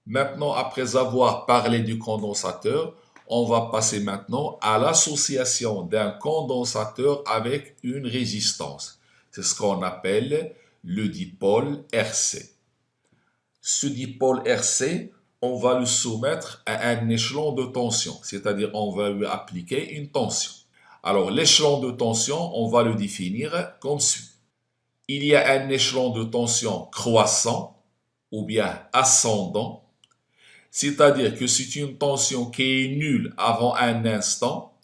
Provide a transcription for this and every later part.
Maintenant, après avoir parlé du condensateur, on va passer maintenant à l'association d'un condensateur avec une résistance. C'est ce qu'on appelle le dipôle RC. Ce dipôle RC, on va le soumettre à un échelon de tension, c'est-à-dire on va lui appliquer une tension. Alors l'échelon de tension, on va le définir comme suit. Il y a un échelon de tension croissant ou bien ascendant, c'est-à-dire que c'est une tension qui est nulle avant un instant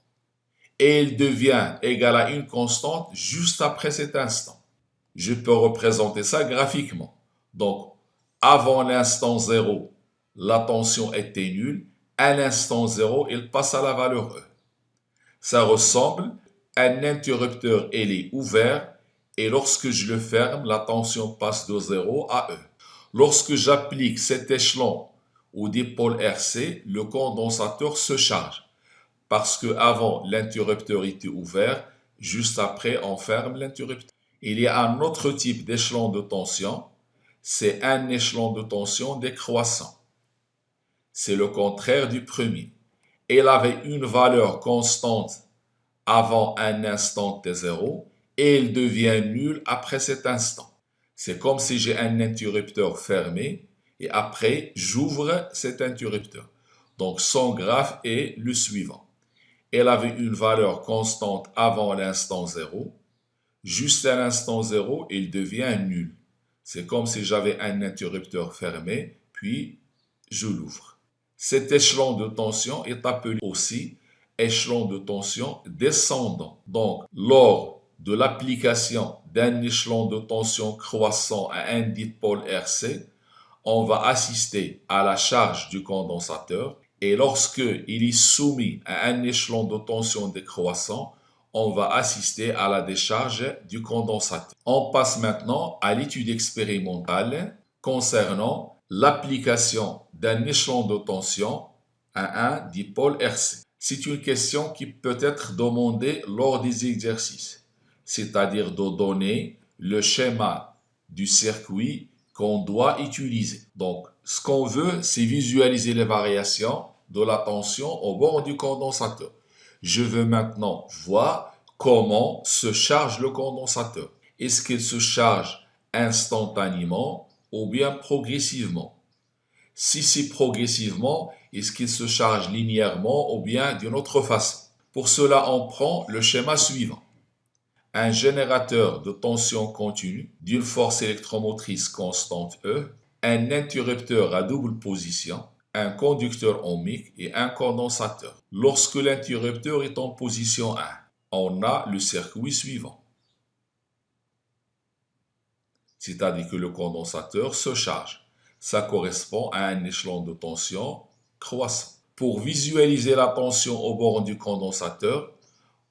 et elle devient égale à une constante juste après cet instant. Je peux représenter ça graphiquement. Donc, avant l'instant 0, la tension était nulle. À l'instant 0, elle passe à la valeur E. Ça ressemble à un interrupteur, il est ouvert et lorsque je le ferme, la tension passe de 0 à E. Lorsque j'applique cet échelon au dipôle RC, le condensateur se charge parce que avant l'interrupteur était ouvert, juste après on ferme l'interrupteur. Il y a un autre type d'échelon de tension, c'est un échelon de tension décroissant. C'est le contraire du premier. Il avait une valeur constante avant un instant t0 et il devient nul après cet instant. C'est comme si j'ai un interrupteur fermé et après j'ouvre cet interrupteur. Donc son graphe est le suivant. Elle avait une valeur constante avant l'instant 0. Juste à l'instant 0, il devient nul. C'est comme si j'avais un interrupteur fermé, puis je l'ouvre. Cet échelon de tension est appelé aussi échelon de tension descendant. Donc, lors de l'application d'un échelon de tension croissant à un dipôle RC, on va assister à la charge du condensateur et lorsque il est soumis à un échelon de tension décroissant, on va assister à la décharge du condensateur. On passe maintenant à l'étude expérimentale concernant l'application d'un échelon de tension à un dipôle RC. C'est une question qui peut être demandée lors des exercices, c'est-à-dire de donner le schéma du circuit qu'on doit utiliser. Donc, ce qu'on veut, c'est visualiser les variations de la tension au bord du condensateur. Je veux maintenant voir comment se charge le condensateur. Est-ce qu'il se charge instantanément ou bien progressivement? Si c'est progressivement, est-ce qu'il se charge linéairement ou bien d'une autre façon? Pour cela, on prend le schéma suivant. Un générateur de tension continue d'une force électromotrice constante E, un interrupteur à double position, un conducteur ohmique et un condensateur. Lorsque l'interrupteur est en position 1, on a le circuit suivant. C'est-à-dire que le condensateur se charge. Ça correspond à un échelon de tension croissant. Pour visualiser la tension au bord du condensateur,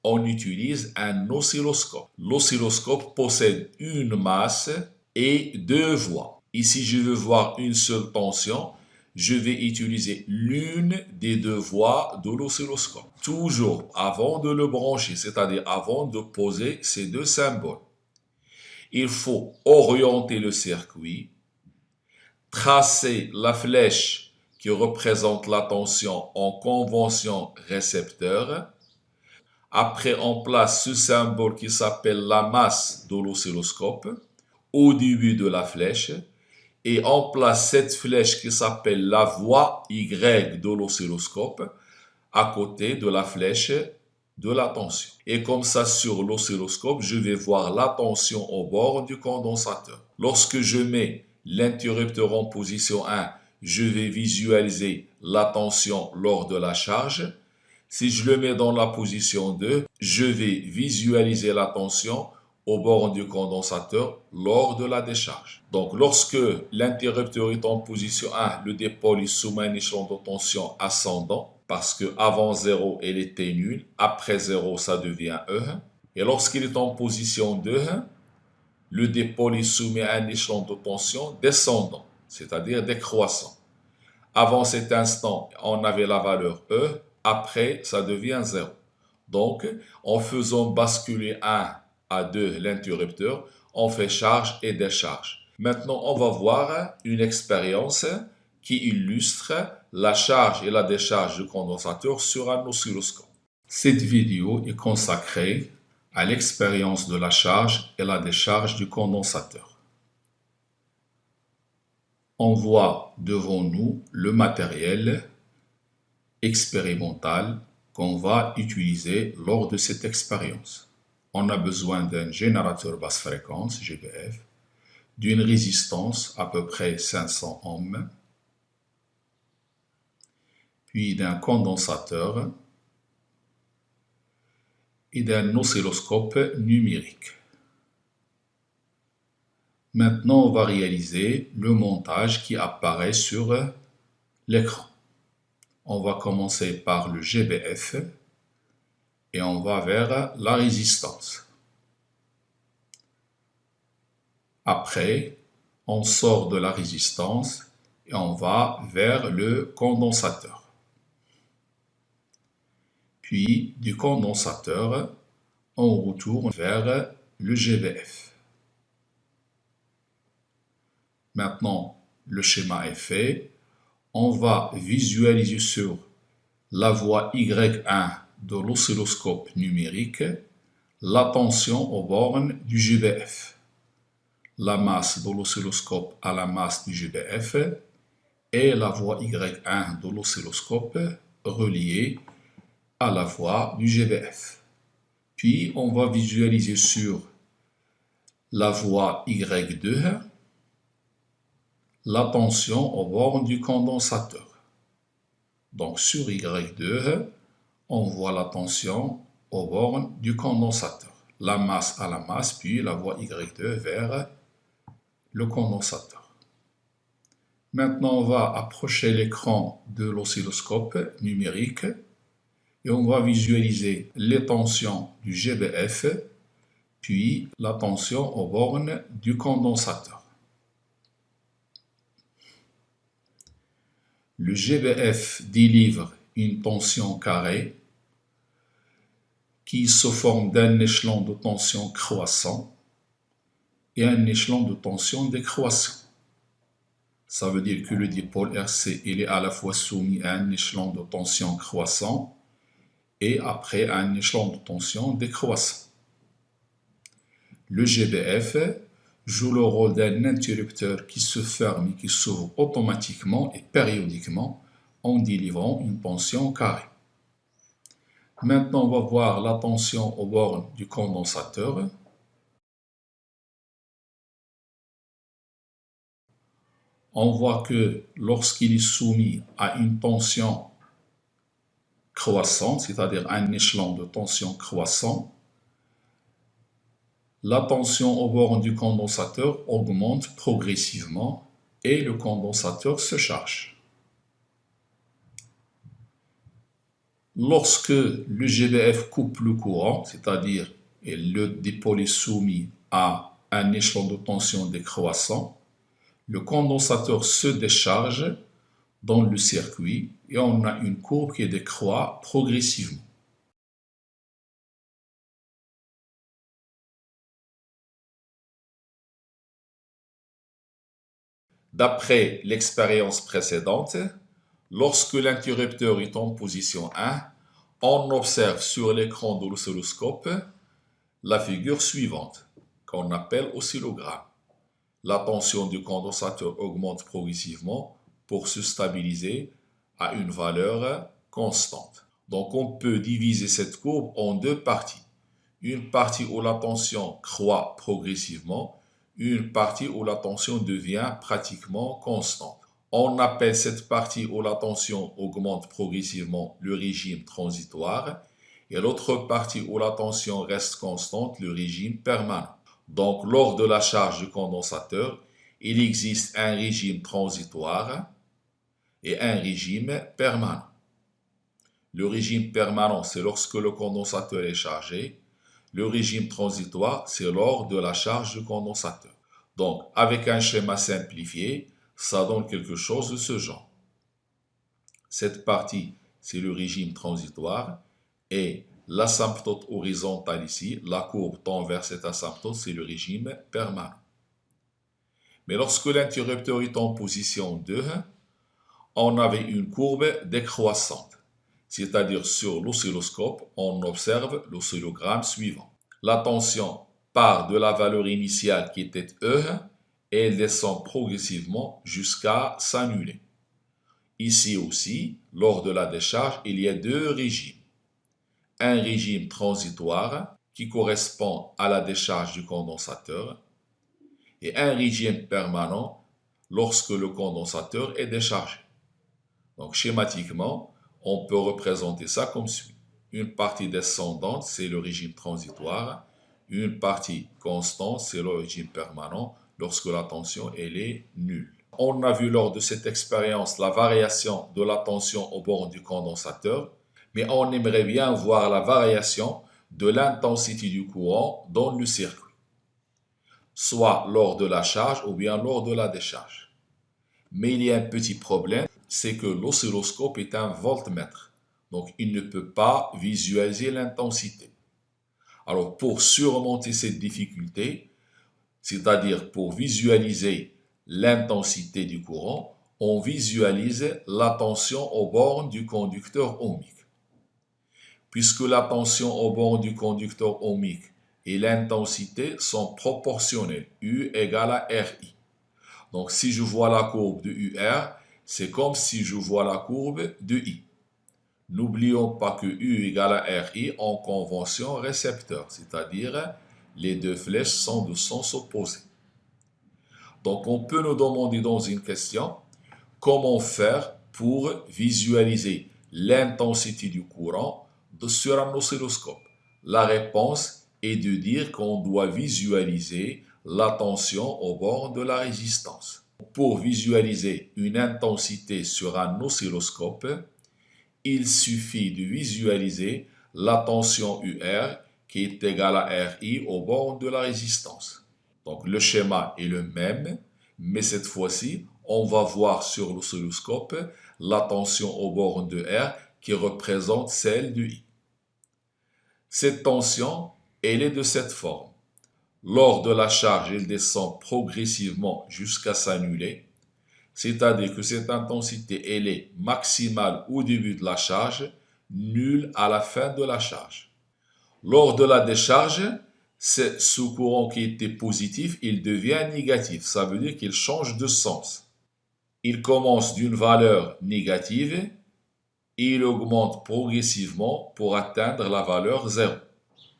on utilise un oscilloscope. L'oscilloscope possède une masse et deux voies. Ici, je veux voir une seule tension. Je vais utiliser l'une des deux voies de l'oscilloscope. Toujours avant de le brancher, c'est-à-dire avant de poser ces deux symboles. Il faut orienter le circuit, tracer la flèche qui représente la tension en convention récepteur. Après, on place ce symbole qui s'appelle la masse de l'oscilloscope au début de la flèche et on place cette flèche qui s'appelle la voie Y de l'oscilloscope à côté de la flèche de la tension. Et comme ça, sur l'oscilloscope, je vais voir la tension au bord du condensateur. Lorsque je mets l'interrupteur en position 1, je vais visualiser la tension lors de la charge. Si je le mets dans la position 2, je vais visualiser la tension au bord du condensateur lors de la décharge. Donc, lorsque l'interrupteur est en position 1, le dipôle est soumis à un échelon de tension ascendant parce que avant 0, elle était nulle. Après 0, ça devient E. Et lorsqu'il est en position 2, le dipôle est soumis à un échelon de tension descendant, c'est-à-dire décroissant. Avant cet instant, on avait la valeur E. Après, ça devient 0. Donc, en faisant basculer 1 à 2 l'interrupteur, on fait charge et décharge. Maintenant, on va voir une expérience qui illustre la charge et la décharge du condensateur sur un oscilloscope. Cette vidéo est consacrée à l'expérience de la charge et la décharge du condensateur. On voit devant nous le matériel expérimental qu'on va utiliser lors de cette expérience. On a besoin d'un générateur basse fréquence, GBF, d'une résistance à peu près 500 ohms, puis d'un condensateur et d'un oscilloscope numérique. Maintenant, on va réaliser le montage qui apparaît sur l'écran. On va commencer par le GBF et on va vers la résistance. Après, on sort de la résistance et on va vers le condensateur. Puis, du condensateur, on retourne vers le GBF. Maintenant, le schéma est fait. On va visualiser sur la voie Y1 de l'oscilloscope numérique la tension aux bornes du GBF, la masse de l'oscilloscope à la masse du GBF et la voie Y1 de l'oscilloscope reliée à la voie du GBF. Puis on va visualiser sur la voie Y2 la tension aux bornes du condensateur. Donc sur Y2, on voit la tension aux bornes du condensateur. La masse à la masse, puis la voie Y2 vers le condensateur. Maintenant, on va approcher l'écran de l'oscilloscope numérique et on va visualiser les tensions du GBF, puis la tension aux bornes du condensateur. Le GBF délivre une tension carrée qui se forme d'un échelon de tension croissant et un échelon de tension décroissant. Ça veut dire que le dipôle RC il est à la fois soumis à un échelon de tension croissant et après à un échelon de tension décroissant. Le GBF joue le rôle d'un interrupteur qui se ferme et qui s'ouvre automatiquement et périodiquement en délivrant une tension carrée. Maintenant, on va voir la tension aux bornes du condensateur. On voit que lorsqu'il est soumis à une tension croissante, c'est-à-dire un échelon de tension croissant, la tension aux bornes du condensateur augmente progressivement et le condensateur se charge. Lorsque le GBF coupe le courant, c'est-à-dire le dipôle est soumis à un échelon de tension décroissant, le condensateur se décharge dans le circuit et on a une courbe qui décroît progressivement. D'après l'expérience précédente, lorsque l'interrupteur est en position 1, on observe sur l'écran de l'oscilloscope la figure suivante, qu'on appelle oscillogramme. La tension du condensateur augmente progressivement pour se stabiliser à une valeur constante. Donc on peut diviser cette courbe en deux parties. Une partie où la tension croît progressivement, une partie où la tension devient pratiquement constante. On appelle cette partie où la tension augmente progressivement le régime transitoire et l'autre partie où la tension reste constante le régime permanent. Donc lors de la charge du condensateur, il existe un régime transitoire et un régime permanent. Le régime permanent, c'est lorsque le condensateur est chargé. Le régime transitoire, c'est lors de la charge du condensateur. Donc, avec un schéma simplifié, ça donne quelque chose de ce genre. Cette partie, c'est le régime transitoire et l'asymptote horizontale ici, la courbe tend vers cette asymptote, c'est le régime permanent. Mais lorsque l'interrupteur est en position 2, on avait une courbe décroissante. C'est-à-dire sur l'oscilloscope, on observe l'oscillogramme suivant. La tension part de la valeur initiale qui était E et elle descend progressivement jusqu'à s'annuler. Ici aussi, lors de la décharge, il y a deux régimes. Un régime transitoire qui correspond à la décharge du condensateur et un régime permanent lorsque le condensateur est déchargé. Donc schématiquement, on peut représenter ça comme suit. Une partie descendante, c'est le régime transitoire. Une partie constante, c'est le régime permanent lorsque la tension elle est nulle. On a vu lors de cette expérience la variation de la tension au bord du condensateur, mais on aimerait bien voir la variation de l'intensité du courant dans le circuit, soit lors de la charge ou bien lors de la décharge. Mais il y a un petit problème, c'est que l'oscilloscope est un voltmètre, donc il ne peut pas visualiser l'intensité. Alors pour surmonter cette difficulté, c'est-à-dire pour visualiser l'intensité du courant, on visualise la tension aux bornes du conducteur ohmique. Puisque la tension aux bornes du conducteur ohmique et l'intensité sont proportionnelles, U égale à RI. Donc si je vois la courbe de UR, c'est comme si je vois la courbe de I. N'oublions pas que U égale à RI en convention récepteur, c'est-à-dire les deux flèches sont de sens opposé. Donc on peut nous demander dans une question, comment faire pour visualiser l'intensité du courant sur un oscilloscope? La réponse est de dire qu'on doit visualiser la tension au bord de la résistance. Pour visualiser une intensité sur un oscilloscope, il suffit de visualiser la tension UR qui est égale à RI au bord de la résistance. Donc le schéma est le même, mais cette fois-ci, on va voir sur l'oscilloscope la tension au bord de R qui représente celle de I. Cette tension, elle est de cette forme. Lors de la charge, elle descend progressivement jusqu'à s'annuler, c'est-à-dire que cette intensité, elle est maximale au début de la charge, nulle à la fin de la charge. Lors de la décharge, ce courant qui était positif, il devient négatif. Ça veut dire qu'il change de sens. Il commence d'une valeur négative et il augmente progressivement pour atteindre la valeur 0.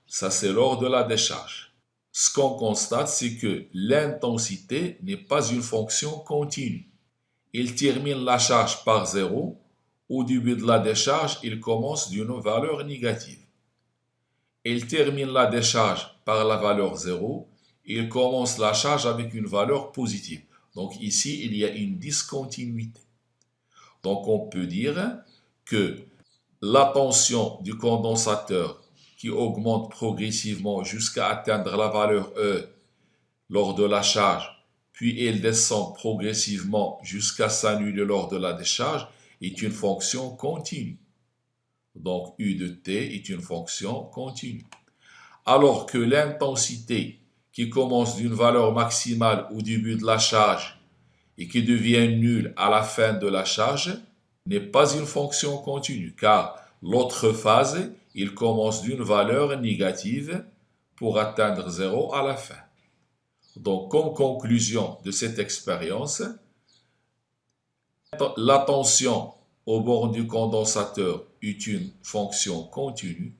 Ça, c'est lors de la décharge. Ce qu'on constate, c'est que l'intensité n'est pas une fonction continue. Il termine la charge par 0. Au début de la décharge, il commence d'une valeur négative. Il termine la décharge par la valeur 0. Il commence la charge avec une valeur positive. Donc ici, il y a une discontinuité. Donc on peut dire que la tension du condensateur qui augmente progressivement jusqu'à atteindre la valeur E lors de la charge, puis elle descend progressivement jusqu'à s'annuler lors de la décharge, est une fonction continue. Donc U de t est une fonction continue. Alors que l'intensité qui commence d'une valeur maximale au début de la charge et qui devient nulle à la fin de la charge n'est pas une fonction continue, car l'autre phase, il commence d'une valeur négative pour atteindre 0 à la fin. Donc, comme conclusion de cette expérience, la tension au bord du condensateur est une fonction continue,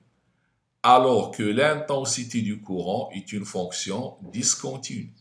alors que l'intensité du courant est une fonction discontinue.